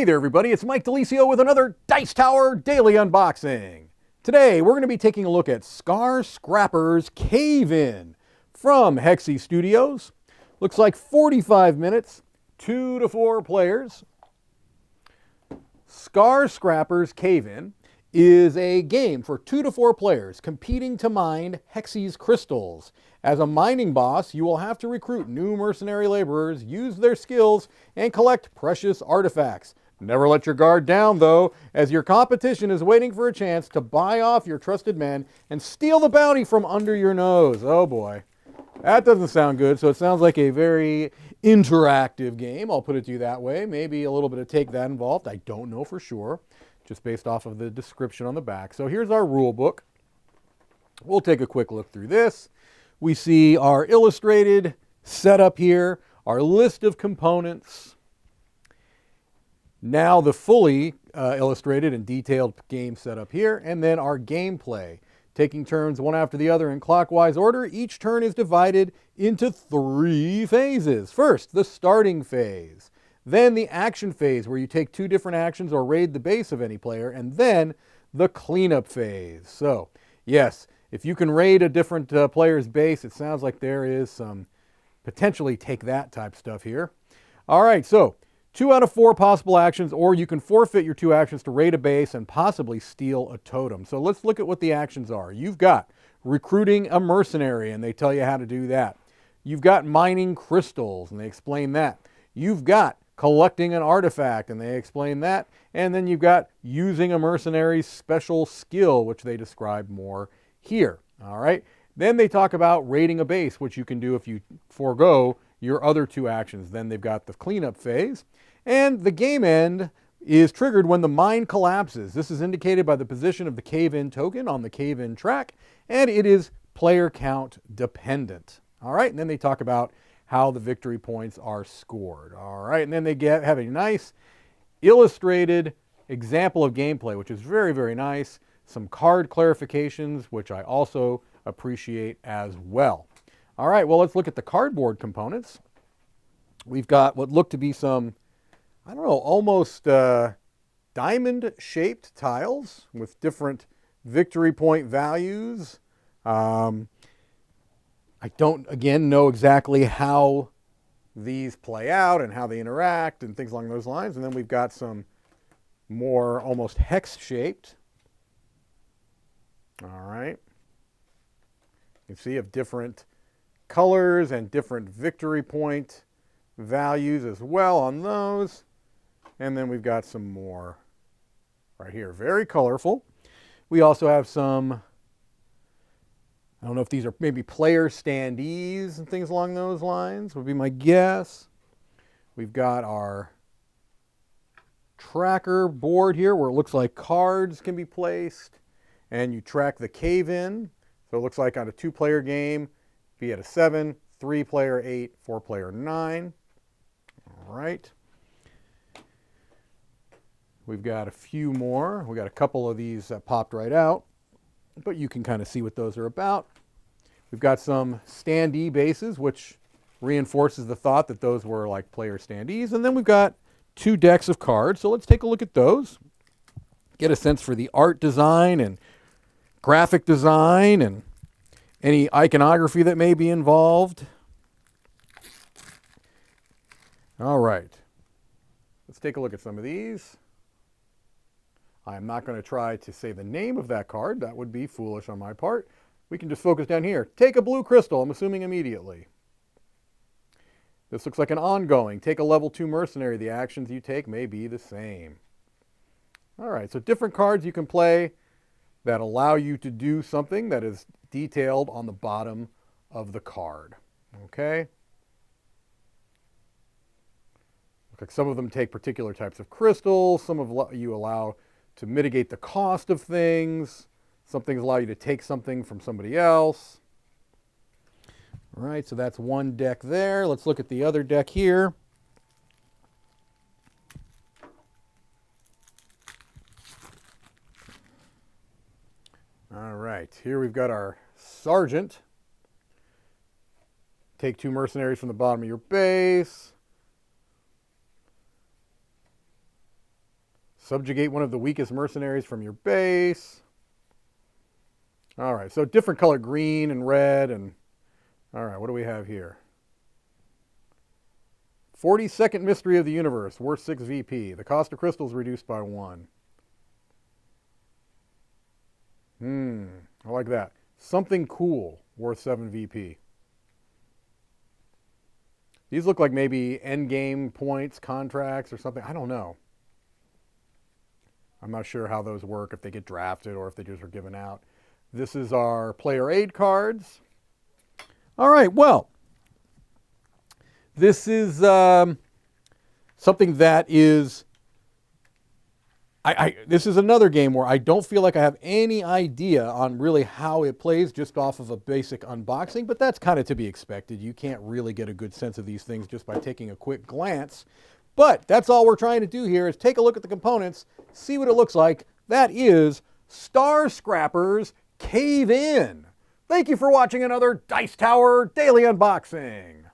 Hey there everybody, it's Mike DeLisio with another Dice Tower Daily Unboxing. Today we're going to be taking a look at Scar Scrapper's Cave-In from Hexy Studios. Looks like 45 minutes, 2 to 4 players. Scar Scrapper's Cave-In is a game for 2 to 4 players competing to mine Hexy's crystals. As a mining boss, you will have to recruit new mercenary laborers, use their skills, and collect precious artifacts. Never let your guard down, though, as your competition is waiting for a chance to buy off your trusted men and steal the bounty from under your nose. Oh boy, that doesn't sound good. So it sounds like a very interactive game. I'll put it to you that way. Maybe a little bit of take that involved. I don't know for sure, just based off of the description on the back. So here's our rule book. We'll take a quick look through this. We see our illustrated setup here, our list of components. Now the fully illustrated and detailed game setup here, and then our gameplay. Taking turns one after the other in clockwise order, each turn is divided into 3 phases. First, the starting phase. Then the action phase, where you take 2 different actions or raid the base of any player. And then the cleanup phase. So, yes, if you can raid a different player's base, it sounds like there is some potentially take that type stuff here. All right, so 2 out of 4 possible actions, or you can forfeit your 2 actions to raid a base and possibly steal a totem. So let's look at what the actions are. You've got recruiting a mercenary, and they tell you how to do that. You've got mining crystals, and they explain that. You've got collecting an artifact, and they explain that. And then you've got using a mercenary's special skill, which they describe more here. All right. Then they talk about raiding a base, which you can do if you forego your other 2 actions. Then they've got the cleanup phase. And the game end is triggered when the mine collapses. This is indicated by the position of the cave-in token on the cave-in track, and it is player count dependent. All right, and then they talk about how the victory points are scored. All right, and then they have a nice illustrated example of gameplay, which is very, very nice. Some card clarifications, which I also appreciate as well. All right, well, let's look at the cardboard components. We've got what look to be some, I don't know, almost diamond-shaped tiles with different victory point values. I don't, again, know exactly how these play out and how they interact and things along those lines. And then we've got some more almost hex-shaped. All right. You can see of different colors and different victory point values as well on those. And then we've got some more right here. Very colorful. We also have some, I don't know if these are maybe player standees and things along those lines, would be my guess. We've got our tracker board here where it looks like cards can be placed. And you track the cave-in. So it looks like on a 2-player game, be it a 7, 3-player 8, 4-player 9. All right. We've got a few more. We've got a couple of these that popped right out, but you can kind of see what those are about. We've got some standee bases, which reinforces the thought that those were like player standees. And then we've got 2 decks of cards. So let's take a look at those. Get a sense for the art design and graphic design and any iconography that may be involved. All right. Let's take a look at some of these. I'm not going to try to say the name of that card. That would be foolish on my part. We can just focus down here. Take a blue crystal, I'm assuming immediately. This looks like an ongoing. Take a level 2 mercenary. The actions you take may be the same. All right, so different cards you can play that allow you to do something that is detailed on the bottom of the card. Okay? Looks like some of them take particular types of crystals. Some of you allow to mitigate the cost of things. Some things allow you to take something from somebody else. All right, so that's one deck there. Let's look at the other deck here. All right, here we've got our Sergeant. Take 2 mercenaries from the bottom of your base. Subjugate one of the weakest mercenaries from your base. All right, so different color, green and red. And all right, what do we have here? 42nd Mystery of the Universe, worth 6 VP. The cost of crystals reduced by 1. I like that. Something Cool, worth 7 VP. These look like maybe endgame points, contracts, or something. I don't know. I'm not sure how those work, if they get drafted or if they just are given out. This is our player aid cards. All right, well, this is something that is... this is another game where I don't feel like I have any idea on really how it plays just off of a basic unboxing, but that's kind of to be expected. You can't really get a good sense of these things just by taking a quick glance. But that's all we're trying to do here is take a look at the components, see what it looks like. That is Star Scrappers Cave In. Thank you for watching another Dice Tower Daily Unboxing.